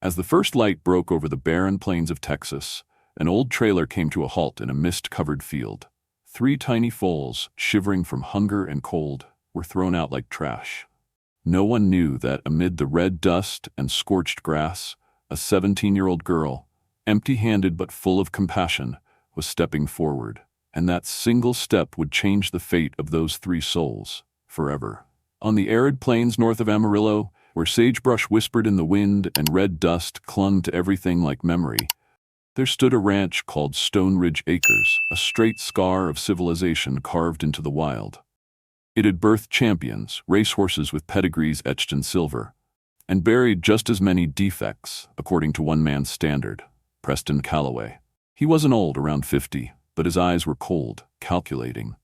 As the first light broke over the barren plains of Texas, an old trailer came to a halt in a mist-covered field. 3 tiny foals, shivering from hunger and cold, were thrown out like trash. No one knew that amid the red dust and scorched grass, a 17-year-old girl, empty-handed but full of compassion, was stepping forward, and that single step would change the fate of those 3 souls, forever. On the arid plains north of Amarillo, where sagebrush whispered in the wind and red dust clung to everything like memory, there stood a ranch called Stone Ridge Acres, a straight scar of civilization carved into the wild. It had birthed champions, racehorses with pedigrees etched in silver, and buried just as many defects, according to one man's standard, Preston Calloway. He wasn't old, around 50, but his eyes were cold, calculating.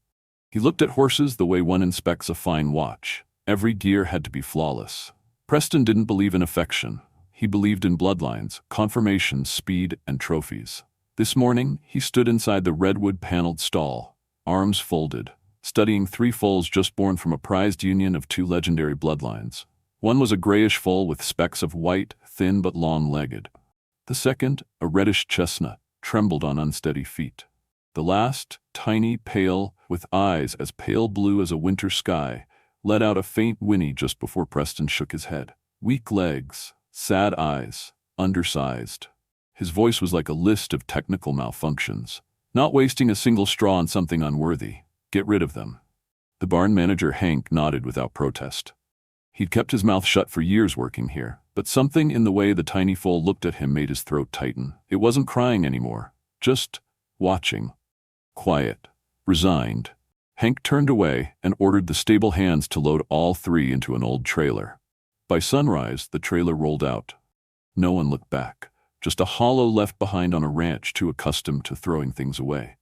He looked at horses the way one inspects a fine watch. Every gear had to be flawless. Preston didn't believe in affection. He believed in bloodlines, confirmation, speed, and trophies. This morning, he stood inside the redwood-paneled stall, arms folded, studying 3 foals just born from a prized union of 2 legendary bloodlines. One was a grayish foal with specks of white, thin but long-legged. The second, a reddish chestnut, trembled on unsteady feet. The last, tiny, pale, with eyes as pale blue as a winter sky, let out a faint whinny just before Preston shook his head. Weak legs, sad eyes, undersized. His voice was like a list of technical malfunctions. Not wasting a single straw on something unworthy. Get rid of them. The barn manager, Hank, nodded without protest. He'd kept his mouth shut for years working here, but something in the way the tiny foal looked at him made his throat tighten. It wasn't crying anymore, just watching. Quiet, resigned. Hank turned away and ordered the stable hands to load all 3 into an old trailer. By sunrise, the trailer rolled out. No one looked back, just a hollow left behind on a ranch too accustomed to throwing things away.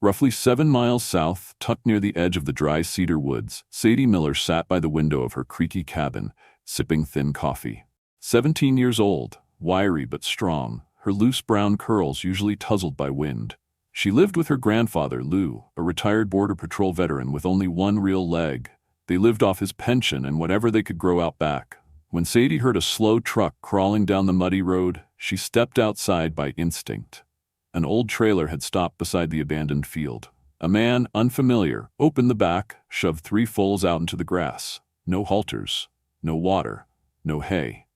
Roughly 7 miles south, tucked near the edge of the dry cedar woods, Sadie Miller sat by the window of her creaky cabin, sipping thin coffee. 17 years old, wiry but strong, her loose brown curls usually tousled by wind. She lived with her grandfather, Lou, a retired Border Patrol veteran with only one real leg. They lived off his pension and whatever they could grow out back. When Sadie heard a slow truck crawling down the muddy road, she stepped outside by instinct. An old trailer had stopped beside the abandoned field. A man, unfamiliar, opened the back, shoved 3 foals out into the grass. No halters, no water, no hay.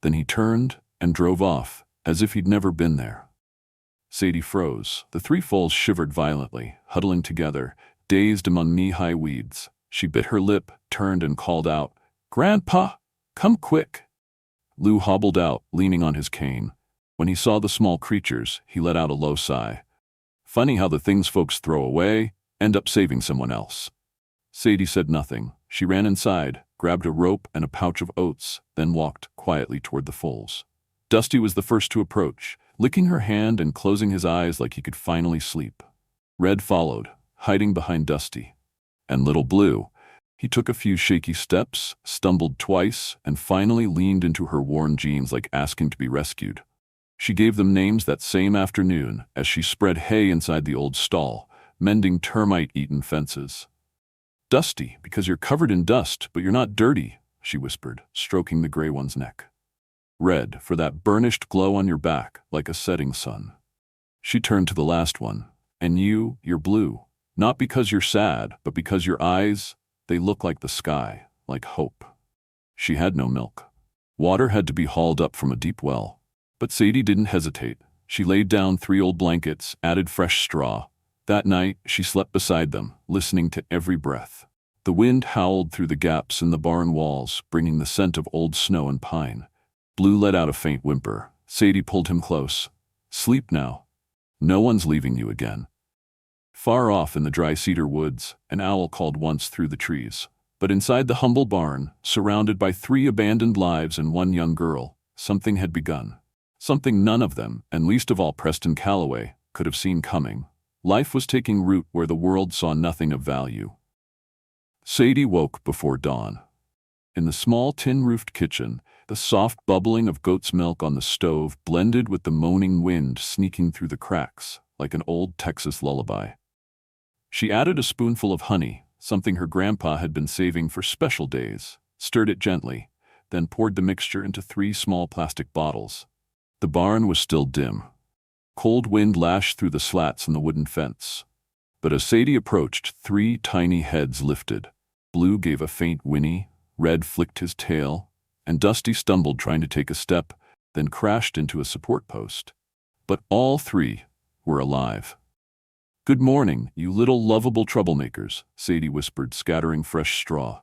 Then he turned and drove off, as if he'd never been there. Sadie froze. The 3 foals shivered violently, huddling together, dazed among knee-high weeds. She bit her lip, turned and called out, "Grandpa, come quick!" Lou hobbled out, leaning on his cane. When he saw the small creatures, he let out a low sigh. Funny how the things folks throw away end up saving someone else. Sadie said nothing. She ran inside, grabbed a rope and a pouch of oats, then walked quietly toward the foals. Dusty was the first to approach, licking her hand and closing his eyes like he could finally sleep. Red followed, hiding behind Dusty. And little Blue. He took a few shaky steps, stumbled twice, and finally leaned into her worn jeans like asking to be rescued. She gave them names that same afternoon as she spread hay inside the old stall, mending termite-eaten fences. "Dusty, because you're covered in dust, but you're not dirty," she whispered, stroking the gray one's neck. "Red, for that burnished glow on your back, like a setting sun." She turned to the last one. "And you're blue. Not because you're sad, but because your eyes, they look like the sky, like hope." She had no milk. Water had to be hauled up from a deep well. But Sadie didn't hesitate. She laid down 3 old blankets, added fresh straw. That night, she slept beside them, listening to every breath. The wind howled through the gaps in the barn walls, bringing the scent of old snow and pine. Blue let out a faint whimper. Sadie pulled him close. "Sleep now. No one's leaving you again." Far off in the dry cedar woods, an owl called once through the trees. But inside the humble barn, surrounded by 3 abandoned lives and 1 young girl, something had begun. Something none of them, and least of all Preston Calloway, could have seen coming. Life was taking root where the world saw nothing of value. Sadie woke before dawn. In the small tin-roofed kitchen, the soft bubbling of goat's milk on the stove blended with the moaning wind sneaking through the cracks, like an old Texas lullaby. She added a spoonful of honey, something her grandpa had been saving for special days, stirred it gently, then poured the mixture into 3 small plastic bottles. The barn was still dim. Cold wind lashed through the slats in the wooden fence. But as Sadie approached, 3 tiny heads lifted. Blue gave a faint whinny, Red flicked his tail, and Dusty stumbled trying to take a step, then crashed into a support post. But all 3 were alive. "Good morning, you little lovable troublemakers," Sadie whispered, scattering fresh straw.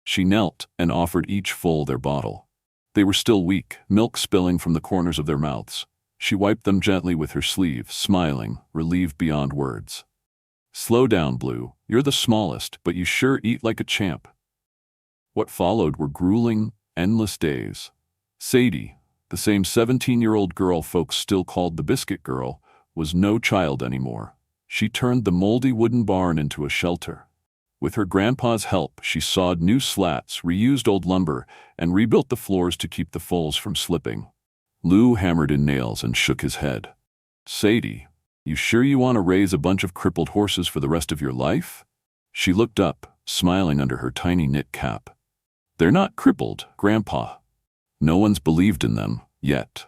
She knelt and offered each full their bottle. They were still weak, milk spilling from the corners of their mouths. She wiped them gently with her sleeve, smiling, relieved beyond words. "Slow down, Blue. You're the smallest, but you sure eat like a champ." What followed were grueling, endless days. Sadie, the same 17-year-old girl folks still called the Biscuit Girl, was no child anymore. She turned the moldy wooden barn into a shelter. With her grandpa's help, she sawed new slats, reused old lumber, and rebuilt the floors to keep the foals from slipping. Lou hammered in nails and shook his head. "Sadie, you sure you want to raise a bunch of crippled horses for the rest of your life?" She looked up, smiling under her tiny knit cap. "They're not crippled, Grandpa. No one's believed in them, yet."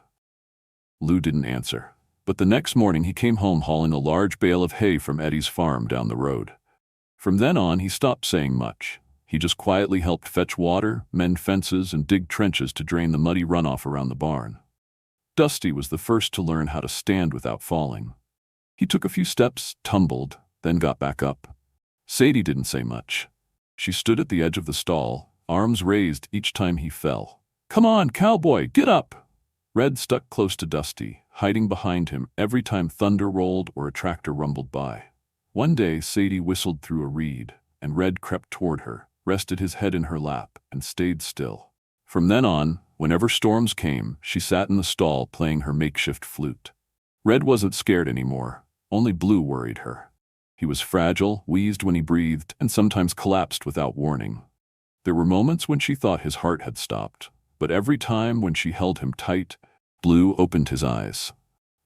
Lou didn't answer, but the next morning he came home hauling a large bale of hay from Eddie's farm down the road. From then on, he stopped saying much. He just quietly helped fetch water, mend fences, and dig trenches to drain the muddy runoff around the barn. Dusty was the first to learn how to stand without falling. He took a few steps, tumbled, then got back up. Sadie didn't say much. She stood at the edge of the stall, arms raised each time he fell. "Come on, cowboy, get up!" Red stuck close to Dusty, hiding behind him every time thunder rolled or a tractor rumbled by. One day, Sadie whistled through a reed, and Red crept toward her, rested his head in her lap, and stayed still. From then on, whenever storms came, she sat in the stall playing her makeshift flute. Red wasn't scared anymore, only Blue worried her. He was fragile, wheezed when he breathed, and sometimes collapsed without warning. There were moments when she thought his heart had stopped, but every time when she held him tight, Blue opened his eyes.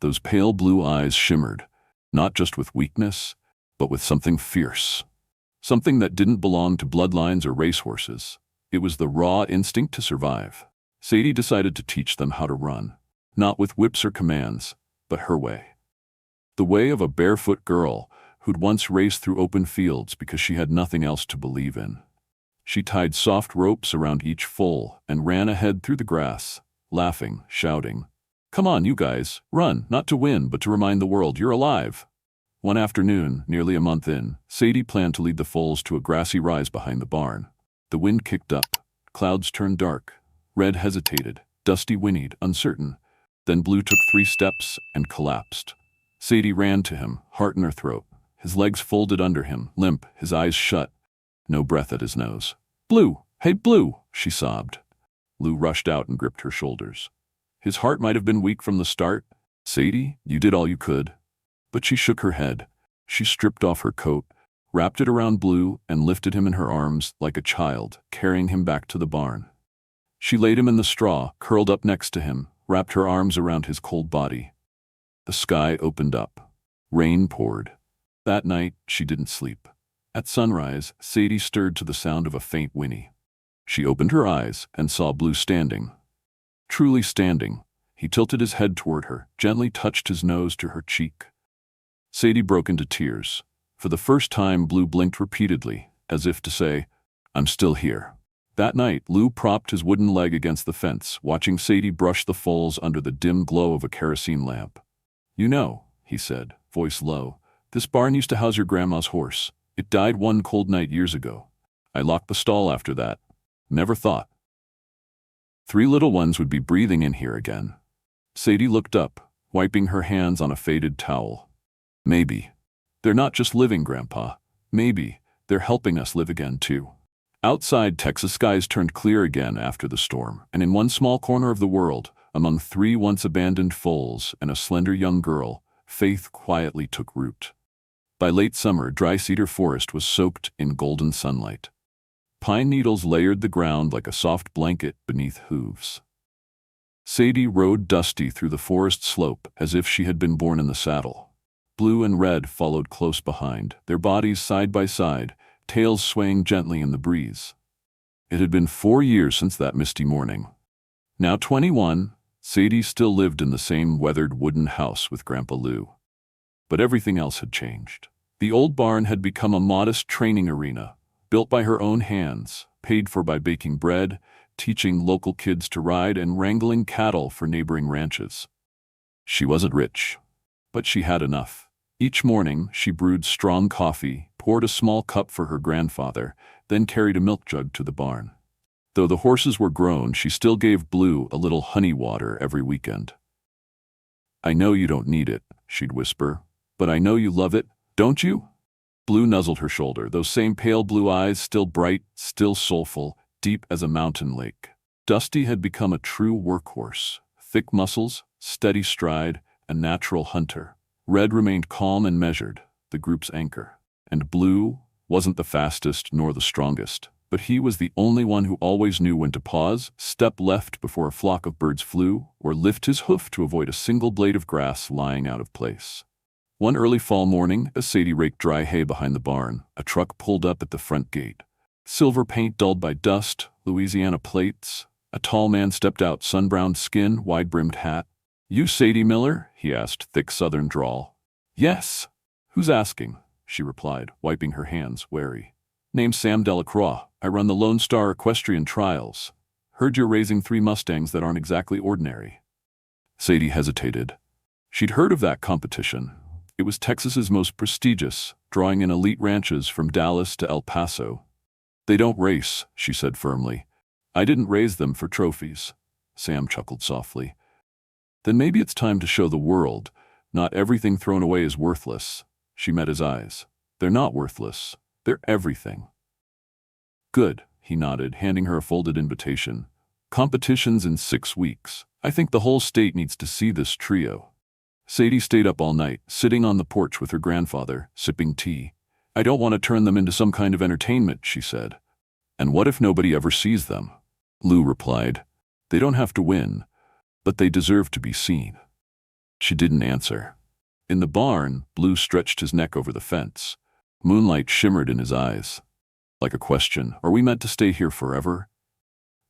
Those pale blue eyes shimmered, not just with weakness, but with something fierce. Something that didn't belong to bloodlines or racehorses. It was the raw instinct to survive. Sadie decided to teach them how to run, not with whips or commands, but her way. The way of a barefoot girl who'd once raced through open fields because she had nothing else to believe in. She tied soft ropes around each foal and ran ahead through the grass, laughing, shouting, "Come on, you guys, run, not to win, but to remind the world you're alive." One afternoon, nearly a month in, Sadie planned to lead the foals to a grassy rise behind the barn. The wind kicked up, clouds turned dark, Red hesitated, Dusty whinnied, uncertain. Then Blue took 3 steps and collapsed. Sadie ran to him, heart in her throat, his legs folded under him, limp, his eyes shut, no breath at his nose. "Blue, hey Blue," she sobbed. Lou rushed out and gripped her shoulders. His heart might have been weak from the start. "Sadie, you did all you could." But she shook her head. She stripped off her coat, wrapped it around Blue, and lifted him in her arms like a child, carrying him back to the barn. She laid him in the straw, curled up next to him, wrapped her arms around his cold body. The sky opened up. Rain poured. That night, she didn't sleep. At sunrise, Sadie stirred to the sound of a faint whinny. She opened her eyes and saw Blue standing. Truly standing. He tilted his head toward her, gently touched his nose to her cheek. Sadie broke into tears. For the first time, Blue blinked repeatedly, as if to say, "I'm still here." That night, Lou propped his wooden leg against the fence, watching Sadie brush the foals under the dim glow of a kerosene lamp. "You know," he said, voice low, "this barn used to house your grandma's horse. It died one cold night years ago. I locked the stall after that. Never thought 3 little ones would be breathing in here again." Sadie looked up, wiping her hands on a faded towel. "Maybe. They're not just living, Grandpa. Maybe they're helping us live again, too." Outside, Texas skies turned clear again after the storm, and in one small corner of the world, among 3 once-abandoned foals and a slender young girl, faith quietly took root. By late summer, dry cedar forest was soaked in golden sunlight. Pine needles layered the ground like a soft blanket beneath hooves. Sadie rode Dusty through the forest slope as if she had been born in the saddle. Blue and Red followed close behind, their bodies side by side, tails swaying gently in the breeze. It had been 4 years since that misty morning. Now 21, Sadie still lived in the same weathered wooden house with Grandpa Lou. But everything else had changed. The old barn had become a modest training arena, built by her own hands, paid for by baking bread, teaching local kids to ride, and wrangling cattle for neighboring ranches. She wasn't rich, but she had enough. Each morning, she brewed strong coffee, poured a small cup for her grandfather, then carried a milk jug to the barn. Though the horses were grown, she still gave Blue a little honey water every weekend. "I know you don't need it," she'd whisper, "but I know you love it, don't you?" Blue nuzzled her shoulder, those same pale blue eyes still bright, still soulful, deep as a mountain lake. Dusty had become a true workhorse, thick muscles, steady stride, a natural hunter. Red remained calm and measured, the group's anchor. And Blue wasn't the fastest nor the strongest, but he was the only one who always knew when to pause, step left before a flock of birds flew, or lift his hoof to avoid a single blade of grass lying out of place. One early fall morning, as Sadie raked dry hay behind the barn, a truck pulled up at the front gate. Silver paint dulled by dust, Louisiana plates. A tall man stepped out, sun-browned skin, wide-brimmed hat. "You Sadie Miller?" he asked, thick southern drawl. "Yes." "Who's asking?" she replied, wiping her hands, wary. "Name's Sam Delacroix. I run the Lone Star Equestrian Trials. Heard you're raising 3 Mustangs that aren't exactly ordinary." Sadie hesitated. She'd heard of that competition. It was Texas's most prestigious, drawing in elite ranches from Dallas to El Paso. "They don't race," she said firmly. "I didn't raise them for trophies." Sam chuckled softly. "Then maybe it's time to show the world. Not everything thrown away is worthless." She met his eyes. "They're not worthless. They're everything." "Good," he nodded, handing her a folded invitation. "Competition's in 6 weeks. I think the whole state needs to see this trio." Sadie stayed up all night, sitting on the porch with her grandfather, sipping tea. "I don't want to turn them into some kind of entertainment," she said. "And what if nobody ever sees them?" Lou replied. "They don't have to win, but they deserve to be seen." She didn't answer. In the barn, Blue stretched his neck over the fence. Moonlight shimmered in his eyes. Like a question, "Are we meant to stay here forever?"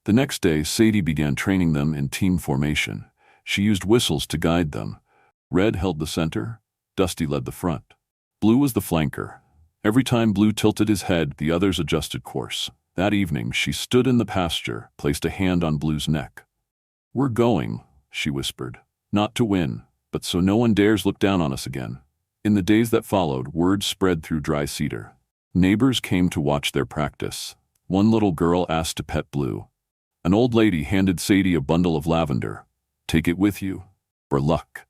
The next day, Sadie began training them in team formation. She used whistles to guide them. Red held the center, Dusty led the front. Blue was the flanker. Every time Blue tilted his head, the others adjusted course. That evening, she stood in the pasture, placed a hand on Blue's neck. "We're going," she whispered. "Not to win, but so no one dares look down on us again." In the days that followed, word spread through Dry Cedar. Neighbors came to watch their practice. One little girl asked to pet Blue. An old lady handed Sadie a bundle of lavender. "Take it with you, for luck."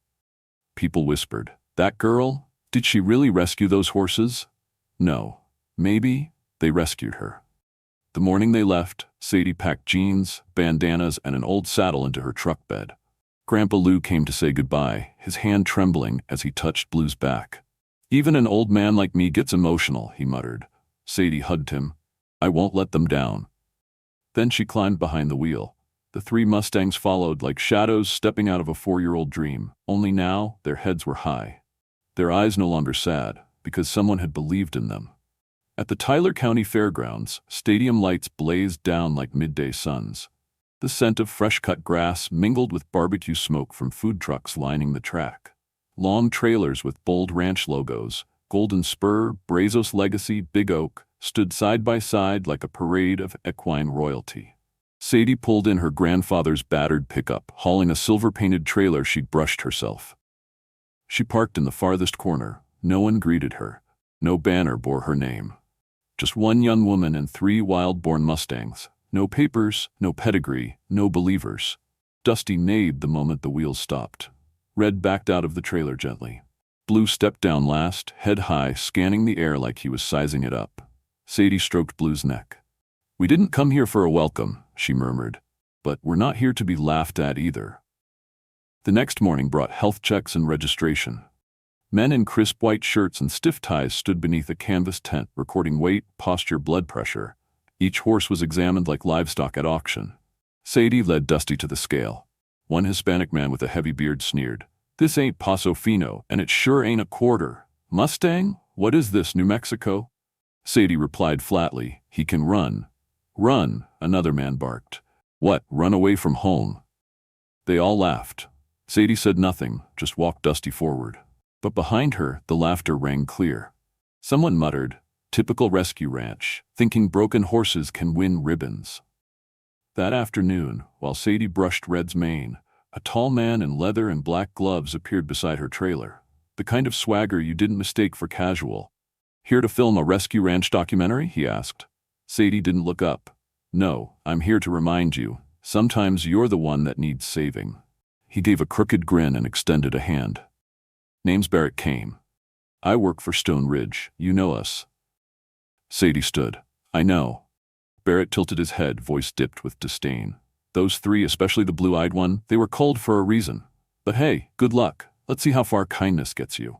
People whispered, "That girl? Did she really rescue those horses?" No. Maybe they rescued her. The morning they left, Sadie packed jeans, bandanas, and an old saddle into her truck bed. Grandpa Lou came to say goodbye, his hand trembling as he touched Blue's back. "Even an old man like me gets emotional," he muttered. Sadie hugged him. "I won't let them down." Then she climbed behind the wheel. The 3 Mustangs followed like shadows stepping out of a 4-year-old dream, only now their heads were high. Their eyes no longer sad, because someone had believed in them. At the Tyler County Fairgrounds, stadium lights blazed down like midday suns. The scent of fresh-cut grass mingled with barbecue smoke from food trucks lining the track. Long trailers with bold ranch logos, Golden Spur, Brazos Legacy, Big Oak, stood side by side like a parade of equine royalty. Sadie pulled in her grandfather's battered pickup, hauling a silver-painted trailer she'd brushed herself. She parked in the farthest corner. No one greeted her. No banner bore her name. Just one young woman and 3 wild-born Mustangs. No papers, no pedigree, no believers. Dusty neighed the moment the wheels stopped. Red backed out of the trailer gently. Blue stepped down last, head high, scanning the air like he was sizing it up. Sadie stroked Blue's neck. "We didn't come here for a welcome," she murmured. "But we're not here to be laughed at either." The next morning brought health checks and registration. Men in crisp white shirts and stiff ties stood beneath a canvas tent, recording weight, posture, blood pressure. Each horse was examined like livestock at auction. Sadie led Dusty to the scale. One Hispanic man with a heavy beard sneered, "This ain't Paso Fino, and it sure ain't a quarter. Mustang? What is this, New Mexico?" Sadie replied flatly, "He can run. "Run," another man barked. "What, run away from home?" They all laughed. Sadie said nothing, just walked Dusty forward. But behind her, the laughter rang clear. Someone muttered, "Typical rescue ranch, thinking broken horses can win ribbons." That afternoon, while Sadie brushed Red's mane, a tall man in leather and black gloves appeared beside her trailer. The kind of swagger you didn't mistake for casual. "Here to film a rescue ranch documentary?" he asked. Sadie didn't look up. "No, I'm here to remind you, sometimes you're the one that needs saving." He gave a crooked grin and extended a hand. "Name's Barrett Kane. I work for Stone Ridge, you know us." Sadie stood. "I know." Barrett tilted his head, voice dipped with disdain. "Those three, especially the blue-eyed one, they were cold for a reason. But hey, good luck. Let's see how far kindness gets you."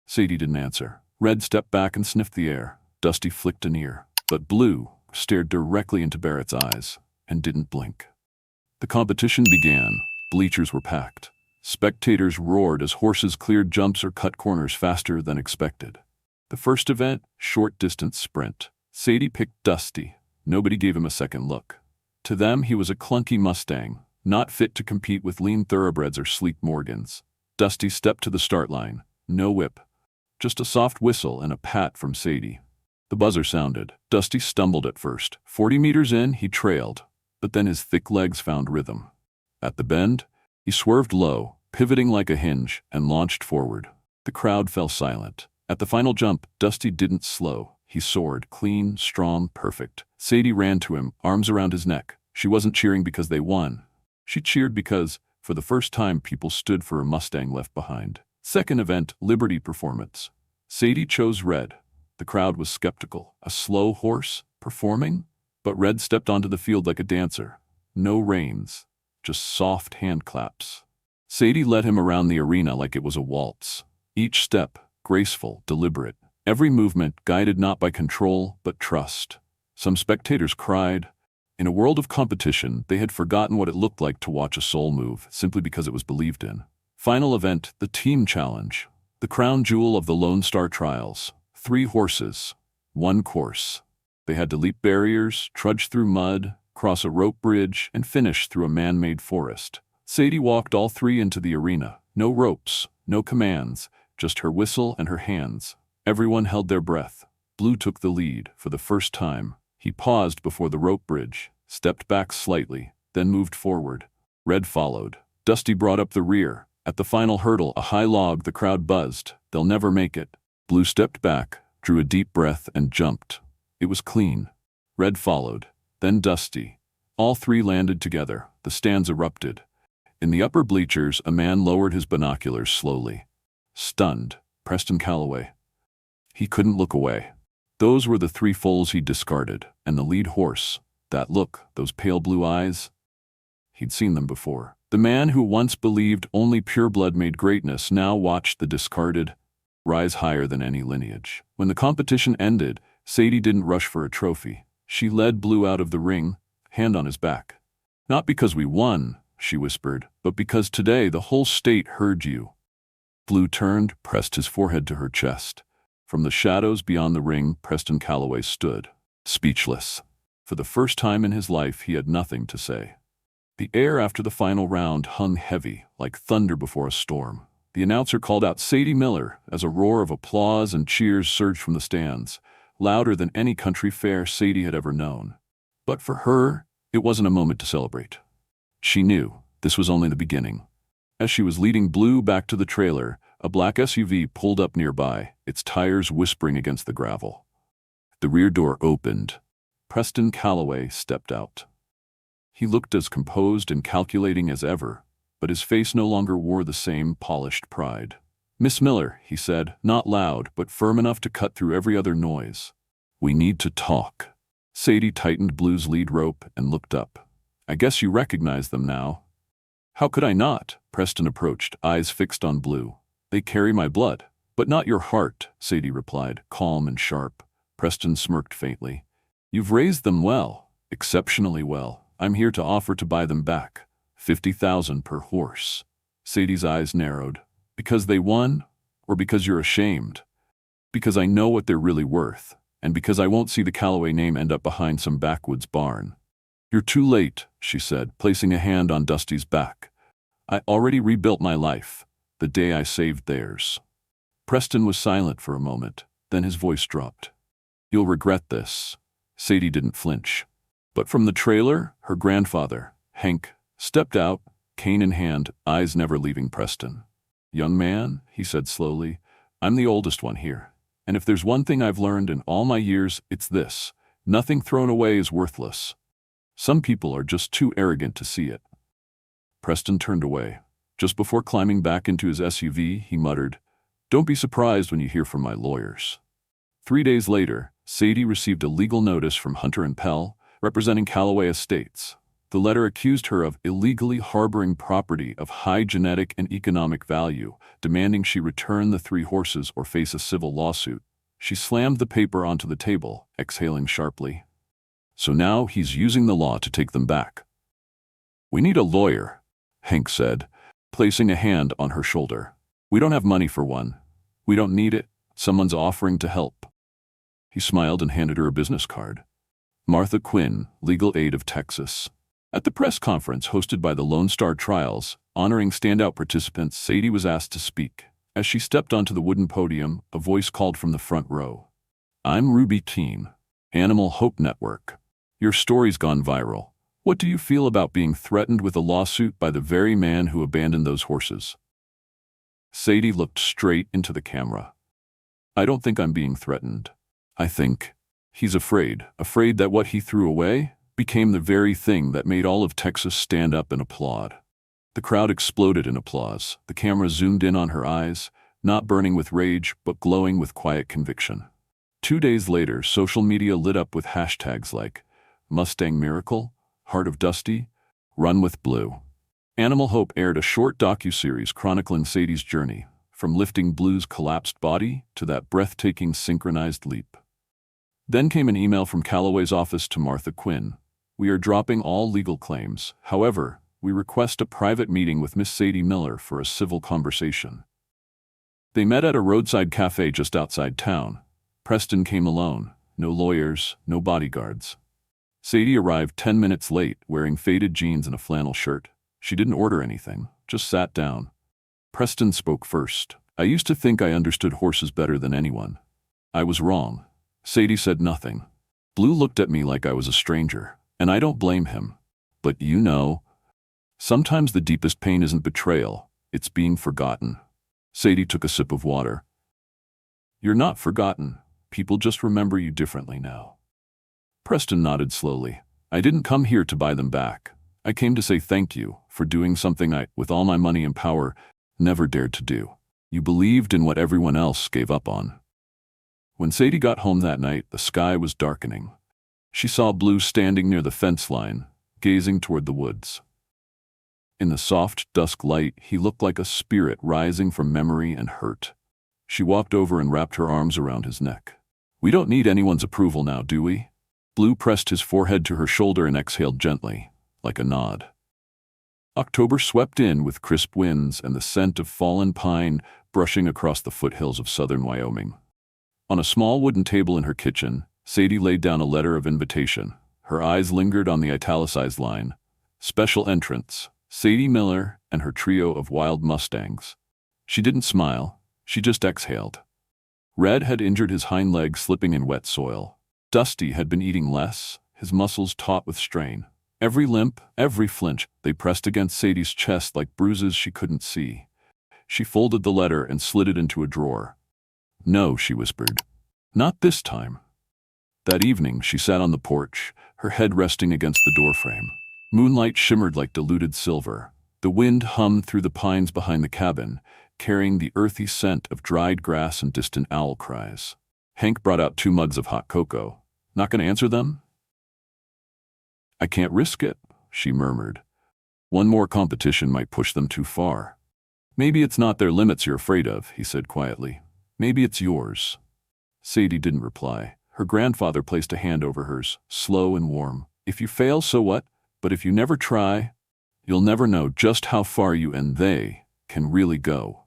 Sadie didn't answer. Red stepped back and sniffed the air. Dusty flicked an ear. But Blue stared directly into Barrett's eyes and didn't blink. The competition began. Bleachers were packed. Spectators roared as horses cleared jumps or cut corners faster than expected. The first event, short-distance sprint. Sadie picked Dusty. Nobody gave him a second look. To them, he was a clunky Mustang, not fit to compete with lean thoroughbreds or sleek Morgans. Dusty stepped to the start line. No whip. Just a soft whistle and a pat from Sadie. The buzzer sounded. Dusty stumbled at first. 40 meters in, he trailed. But then his thick legs found rhythm. At the bend, he swerved low, pivoting like a hinge, and launched forward. The crowd fell silent. At the final jump, Dusty didn't slow. He soared, clean, strong, perfect. Sadie ran to him, arms around his neck. She wasn't cheering because they won. She cheered because, for the first time, people stood for a Mustang left behind. Second event, Liberty performance. Sadie chose Red. The crowd was skeptical. A slow horse? Performing? But Red stepped onto the field like a dancer. No reins, just soft hand claps. Sadie led him around the arena like it was a waltz. Each step, graceful, deliberate. Every movement guided not by control, but trust. Some spectators cried. In a world of competition, they had forgotten what it looked like to watch a soul move, simply because it was believed in. Final event, the team challenge. The crown jewel of the Lone Star Trials. 3 horses, 1 course. They had to leap barriers, trudge through mud, cross a rope bridge, and finish through a man-made forest. Sadie walked all 3 into the arena. No ropes, no commands, just her whistle and her hands. Everyone held their breath. Blue took the lead for the first time. He paused before the rope bridge, stepped back slightly, then moved forward. Red followed. Dusty brought up the rear. At the final hurdle, a high log, the crowd buzzed. They'll never make it. Blue stepped back, drew a deep breath, and jumped. It was clean. Red followed. Then Dusty. All 3 landed together. The stands erupted. In the upper bleachers, a man lowered his binoculars slowly. Stunned, Preston Calloway. He couldn't look away. Those were the 3 foals he'd discarded, and the lead horse. That look, those pale blue eyes. He'd seen them before. The man who once believed only pure blood made greatness now watched the discarded rise higher than any lineage. When the competition ended, Sadie didn't rush for a trophy. She led Blue out of the ring, hand on his back. "Not because we won," she whispered, "but because today the whole state heard you." Blue turned, pressed his forehead to her chest. From the shadows beyond the ring, Preston Calloway stood, speechless. For the first time in his life, he had nothing to say. The air after the final round hung heavy, like thunder before a storm. The announcer called out Sadie Miller as a roar of applause and cheers surged from the stands, louder than any country fair Sadie had ever known. But for her, it wasn't a moment to celebrate. She knew this was only the beginning. As she was leading Blue back to the trailer, a black SUV pulled up nearby, its tires whispering against the gravel. The rear door opened. Preston Calloway stepped out. He looked as composed and calculating as ever, but his face no longer wore the same polished pride. "Miss Miller," he said, not loud, but firm enough to cut through every other noise. "We need to talk." Sadie tightened Blue's lead rope and looked up. "I guess you recognize them now." "How could I not?" Preston approached, eyes fixed on Blue. "They carry my blood, but not your heart," Sadie replied, calm and sharp. Preston smirked faintly. "You've raised them well, exceptionally well. I'm here to offer to buy them back. 50,000 per horse." Sadie's eyes narrowed. "Because they won, or because you're ashamed?" "Because I know what they're really worth, and because I won't see the Calloway name end up behind some backwoods barn. You're too late, she said, placing a hand on Dusty's back. I already rebuilt my life, the day I saved theirs. Preston was silent for a moment, then his voice dropped. You'll regret this. Sadie didn't flinch. But from the trailer, her grandfather, Hank, stepped out, cane in hand, eyes never leaving Preston. Young man, he said slowly, I'm the oldest one here. And if there's one thing I've learned in all my years, it's this. Nothing thrown away is worthless. Some people are just too arrogant to see it. Preston turned away. Just before climbing back into his SUV, he muttered, Don't be surprised when you hear from my lawyers. 3 days later, Sadie received a legal notice from Hunter & Pell, representing Calloway Estates. The letter accused her of illegally harboring property of high genetic and economic value, demanding she return the 3 horses or face a civil lawsuit. She slammed the paper onto the table, exhaling sharply. So now he's using the law to take them back. We need a lawyer, Hank said, placing a hand on her shoulder. We don't have money for one. We don't need it. Someone's offering to help. He smiled and handed her a business card. Martha Quinn, Legal Aid of Texas. At the press conference hosted by the Lone Star Trials, honoring standout participants, Sadie was asked to speak. As she stepped onto the wooden podium, a voice called from the front row. I'm Ruby Teen, Animal Hope Network. Your story's gone viral. What do you feel about being threatened with a lawsuit by the very man who abandoned those horses? Sadie looked straight into the camera. I don't think I'm being threatened. I think he's afraid that what he threw away became the very thing that made all of Texas stand up and applaud. The crowd exploded in applause. The camera zoomed in on her eyes, not burning with rage, but glowing with quiet conviction. 2 days later, social media lit up with hashtags like Mustang Miracle, Heart of Dusty, Run with Blue. Animal Hope aired a short docuseries chronicling Sadie's journey, from lifting Blue's collapsed body to that breathtaking synchronized leap. Then came an email from Calloway's office to Martha Quinn. We are dropping all legal claims. However, we request a private meeting with Miss Sadie Miller for a civil conversation. They met at a roadside cafe just outside town. Preston came alone. No lawyers, no bodyguards. Sadie arrived 10 minutes late, wearing faded jeans and a flannel shirt. She didn't order anything, just sat down. Preston spoke first. I used to think I understood horses better than anyone. I was wrong. Sadie said nothing. Blue looked at me like I was a stranger, and I don't blame him. But you know, sometimes the deepest pain isn't betrayal, it's being forgotten. Sadie took a sip of water. You're not forgotten. People just remember you differently now. Preston nodded slowly. I didn't come here to buy them back. I came to say thank you for doing something I, with all my money and power, never dared to do. You believed in what everyone else gave up on. When Sadie got home that night, the sky was darkening. She saw Blue standing near the fence line, gazing toward the woods. In the soft dusk light, he looked like a spirit rising from memory and hurt. She walked over and wrapped her arms around his neck. We don't need anyone's approval now, do we? Blue pressed his forehead to her shoulder and exhaled gently, like a nod. October swept in with crisp winds and the scent of fallen pine brushing across the foothills of southern Wyoming. On a small wooden table in her kitchen, Sadie laid down a letter of invitation. Her eyes lingered on the italicized line. Special entrance, Sadie Miller and her trio of wild Mustangs. She didn't smile, she just exhaled. Red had injured his hind leg slipping in wet soil. Dusty had been eating less, his muscles taut with strain. Every limp, every flinch, they pressed against Sadie's chest like bruises she couldn't see. She folded the letter and slid it into a drawer. No, she whispered. Not this time. That evening, she sat on the porch, her head resting against the doorframe. Moonlight shimmered like diluted silver. The wind hummed through the pines behind the cabin, carrying the earthy scent of dried grass and distant owl cries. Hank brought out 2 mugs of hot cocoa. Not going to answer them? I can't risk it, she murmured. One more competition might push them too far. Maybe it's not their limits you're afraid of, he said quietly. Maybe it's yours. Sadie didn't reply. Her grandfather placed a hand over hers, slow and warm. If you fail, so what? But if you never try, you'll never know just how far you and they can really go.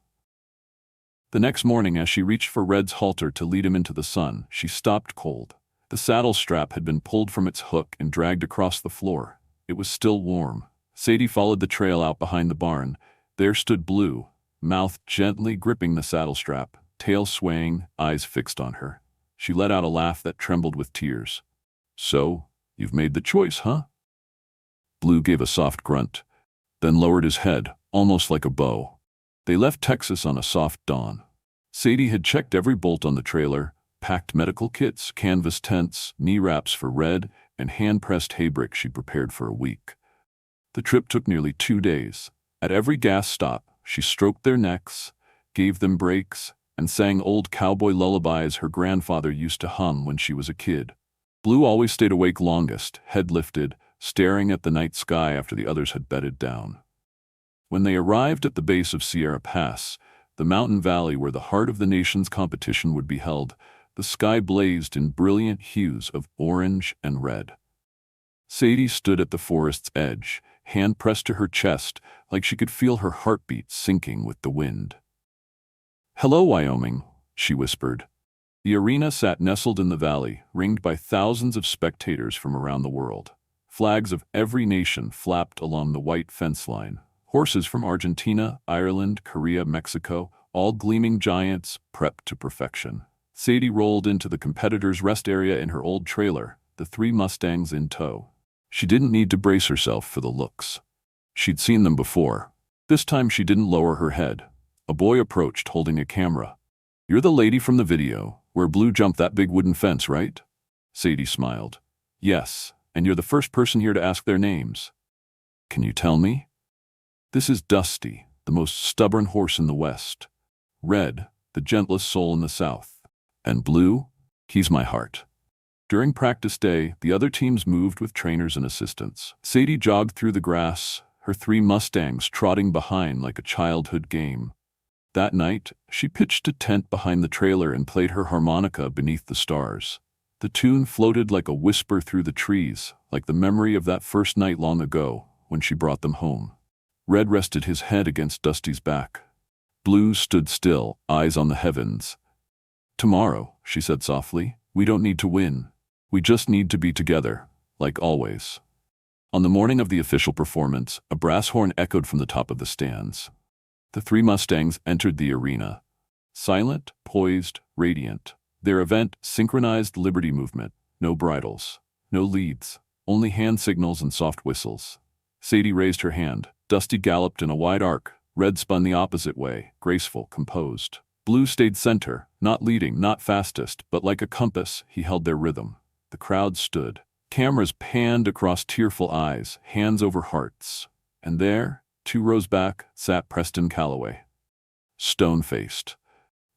The next morning, as she reached for Red's halter to lead him into the sun, she stopped cold. The saddle strap had been pulled from its hook and dragged across the floor. It was still warm. Sadie followed the trail out behind the barn. There stood Blue, mouth gently gripping the saddle strap, tail swaying, eyes fixed on her. She let out a laugh that trembled with tears. "So, you've made the choice, huh?" Blue gave a soft grunt, then lowered his head, almost like a bow. They left Texas on a soft dawn. Sadie had checked every bolt on the trailer, packed medical kits, canvas tents, knee wraps for Red, and hand-pressed hay bricks she prepared for a week. The trip took nearly 2 days. At every gas stop, she stroked their necks, gave them breaks, and sang old cowboy lullabies her grandfather used to hum when she was a kid. Blue always stayed awake longest, head lifted, staring at the night sky after the others had bedded down. When they arrived at the base of Sierra Pass, the mountain valley where the heart of the nation's competition would be held, the sky blazed in brilliant hues of orange and red. Sadie stood at the forest's edge, hand pressed to her chest, like she could feel her heartbeat sinking with the wind. "Hello, Wyoming," she whispered. The arena sat nestled in the valley, ringed by thousands of spectators from around the world. Flags of every nation flapped along the white fence line. Horses from Argentina, Ireland, Korea, Mexico, all gleaming giants, prepped to perfection. Sadie rolled into the competitors' rest area in her old trailer, the 3 Mustangs in tow. She didn't need to brace herself for the looks. She'd seen them before. This time she didn't lower her head. A boy approached, holding a camera. "You're the lady from the video, where Blue jumped that big wooden fence, right?" Sadie smiled. "Yes, and you're the first person here to ask their names." "Can you tell me?" "This is Dusty, the most stubborn horse in the West. Red, the gentlest soul in the South. And Blue, he's my heart." During practice day, the other teams moved with trainers and assistants. Sadie jogged through the grass, her 3 Mustangs trotting behind like a childhood game. That night, she pitched a tent behind the trailer and played her harmonica beneath the stars. The tune floated like a whisper through the trees, like the memory of that first night long ago when she brought them home. Red rested his head against Dusty's back. Blue stood still, eyes on the heavens. "Tomorrow," she said softly, "we don't need to win. We just need to be together, like always." On the morning of the official performance, a brass horn echoed from the top of the stands. The 3 Mustangs entered the arena. Silent, poised, radiant. Their event synchronized Liberty movement. No bridles, no leads, only hand signals and soft whistles. Sadie raised her hand. Dusty galloped in a wide arc. Red spun the opposite way, graceful, composed. Blue stayed center, not leading, not fastest, but like a compass, he held their rhythm. The crowd stood. Cameras panned across tearful eyes, hands over hearts. And there, 2 rows back, sat Preston Calloway. Stone-faced.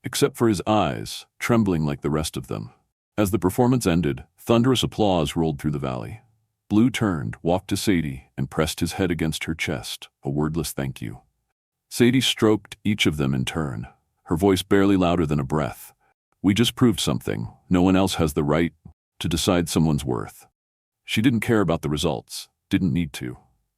Except for his eyes, trembling like the rest of them. As the performance ended, thunderous applause rolled through the valley. Blue turned, walked to Sadie, and pressed his head against her chest, a wordless thank you. Sadie stroked each of them in turn, her voice barely louder than a breath. "We just proved something. No one else has the right to decide someone's worth." She didn't care about the results, didn't need to.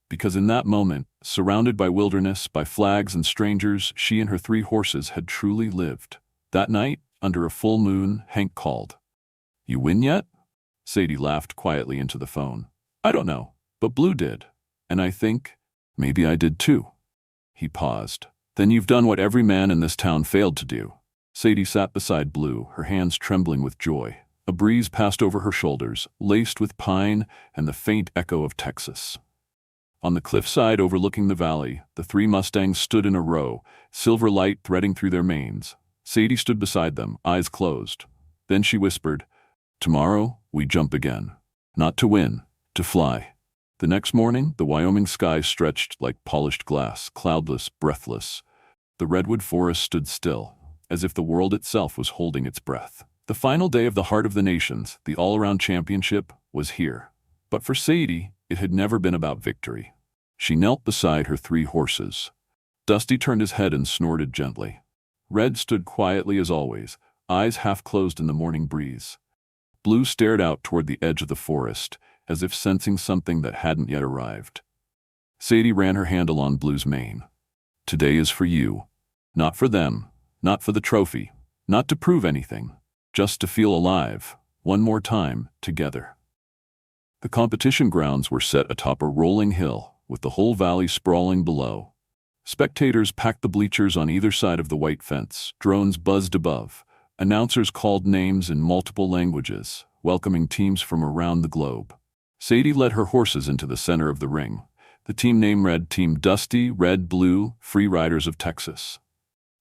Because in that moment, surrounded by wilderness, by flags and strangers, she and her 3 horses had truly lived. That night, under a full moon, Hank called. "You win yet?" Sadie laughed quietly into the phone. "I don't know, but Blue did. And I think, maybe I did too." He paused. "Then you've done what every man in this town failed to do." Sadie sat beside Blue, her hands trembling with joy. A breeze passed over her shoulders, laced with pine and the faint echo of Texas. On the cliffside overlooking the valley, the 3 Mustangs stood in a row, silver light threading through their manes. Sadie stood beside them, eyes closed. Then she whispered, "Tomorrow, we jump again. Not to win, to fly." The next morning, the Wyoming sky stretched like polished glass, cloudless, breathless. The redwood forest stood still, as if the world itself was holding its breath. The final day of the Heart of the Nations, the all-around championship, was here. But for Sadie, it had never been about victory. She knelt beside her 3 horses. Dusty turned his head and snorted gently. Red stood quietly as always, eyes half closed in the morning breeze. Blue stared out toward the edge of the forest, as if sensing something that hadn't yet arrived. Sadie ran her hand along Blue's mane. "Today is for you. Not for them, Not for the trophy, not to prove anything, just to feel alive, one more time, together. The competition grounds were set atop a rolling hill, with the whole valley sprawling below. Spectators packed the bleachers on either side of the white fence, drones buzzed above, announcers called names in multiple languages, welcoming teams from around the globe. Sadie led her horses into the center of the ring. The team name read Team Dusty, Red, Blue, Free Riders of Texas.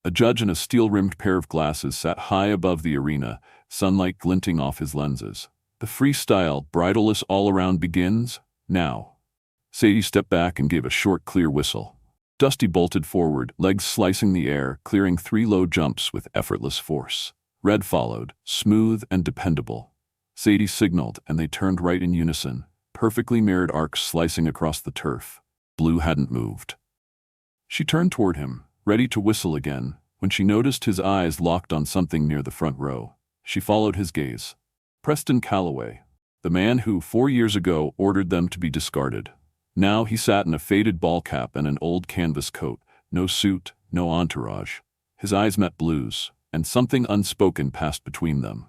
A judge in a steel-rimmed pair of glasses sat high above the arena, sunlight glinting off his lenses. The freestyle, bridleless all-around begins, now. Sadie stepped back and gave a short, clear whistle. Dusty bolted forward, legs slicing the air, clearing 3 low jumps with effortless force. Red followed, smooth and dependable. Sadie signaled, and they turned right in unison, perfectly mirrored arcs slicing across the turf. Blue hadn't moved. She turned toward him, ready to whistle again, when she noticed his eyes locked on something near the front row. She followed his gaze. Preston Calloway, the man who 4 years ago ordered them to be discarded. Now he sat in a faded ball cap and an old canvas coat, no suit, no entourage. His eyes met Blue's, and something unspoken passed between them.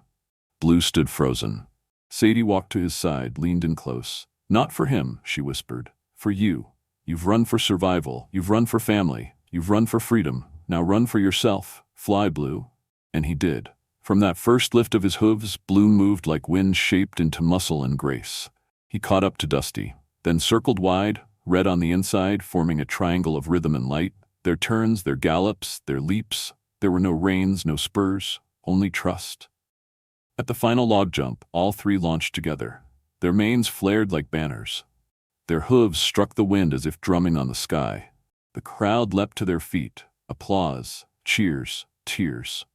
Blue stood frozen. Sadie walked to his side, leaned in close. "Not for him," she whispered. "For you. You've run for survival. You've run for family. You've run for freedom. Now run for yourself. Fly, Blue." And he did. From that first lift of his hooves, Blue moved like wind shaped into muscle and grace. He caught up to Dusty, then circled wide, red on the inside, forming a triangle of rhythm and light. Their turns, their gallops, their leaps. There were no reins, no spurs, only trust. At the final log jump, all 3 launched together. Their manes flared like banners. Their hooves struck the wind as if drumming on the sky. The crowd leapt to their feet. Applause, cheers, tears.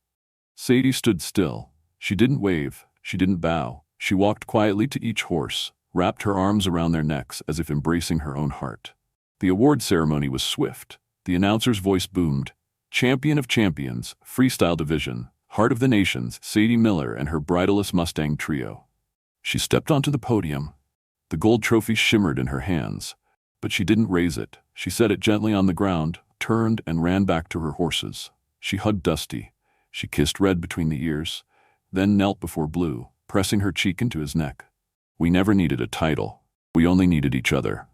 Sadie stood still. She didn't wave. She didn't bow. She walked quietly to each horse, wrapped her arms around their necks as if embracing her own heart. The award ceremony was swift. The announcer's voice boomed. Champion of champions, freestyle division, heart of the nations, Sadie Miller and her bridleless Mustang trio. She stepped onto the podium. The gold trophy shimmered in her hands, but she didn't raise it. She set it gently on the ground, turned and ran back to her horses. She hugged Dusty. She kissed Red between the ears, then knelt before Blue, pressing her cheek into his neck. We never needed a title. We only needed each other.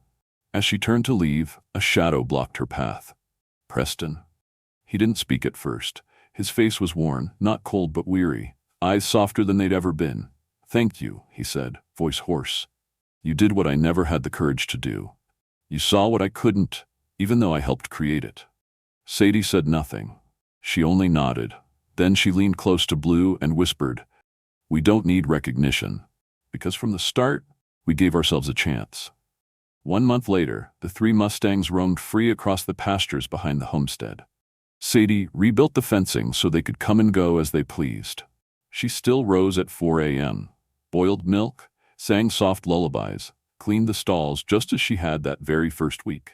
As she turned to leave, a shadow blocked her path. Preston. He didn't speak at first. His face was worn, not cold but weary, eyes softer than they'd ever been. "Thank you," he said, voice hoarse. "You did what I never had the courage to do. You saw what I couldn't, even though I helped create it." Sadie said nothing. She only nodded. Then she leaned close to Blue and whispered, "We don't need recognition, because from the start, we gave ourselves a chance." 1 month later, the 3 Mustangs roamed free across the pastures behind the homestead. Sadie rebuilt the fencing so they could come and go as they pleased. She still rose at 4 a.m., boiled milk, sang soft lullabies, cleaned the stalls just as she had that very first week.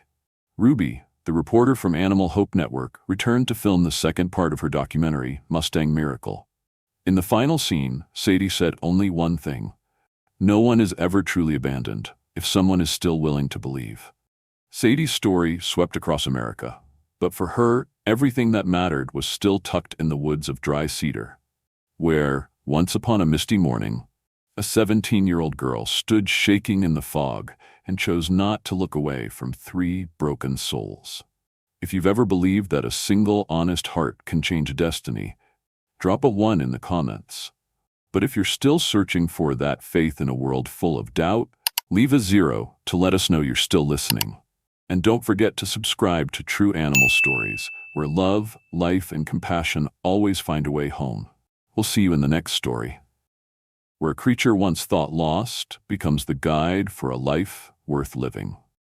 Ruby, the reporter from Animal Hope Network, returned to film the second part of her documentary, Mustang Miracle. In the final scene, Sadie said only one thing: "No one is ever truly abandoned, if someone is still willing to believe." Sadie's story swept across America, but for her, everything that mattered was still tucked in the woods of Dry Cedar, where, once upon a misty morning, a 17-year-old girl stood shaking in the fog and chose not to look away from 3 broken souls. If you've ever believed that a single honest heart can change a destiny, drop a 1 in the comments. But if you're still searching for that faith in a world full of doubt, leave a 0 to let us know you're still listening. And don't forget to subscribe to True Animal Stories, where love, life, and compassion always find a way home. We'll see you in the next story, where a creature once thought lost becomes the guide for a life worth living.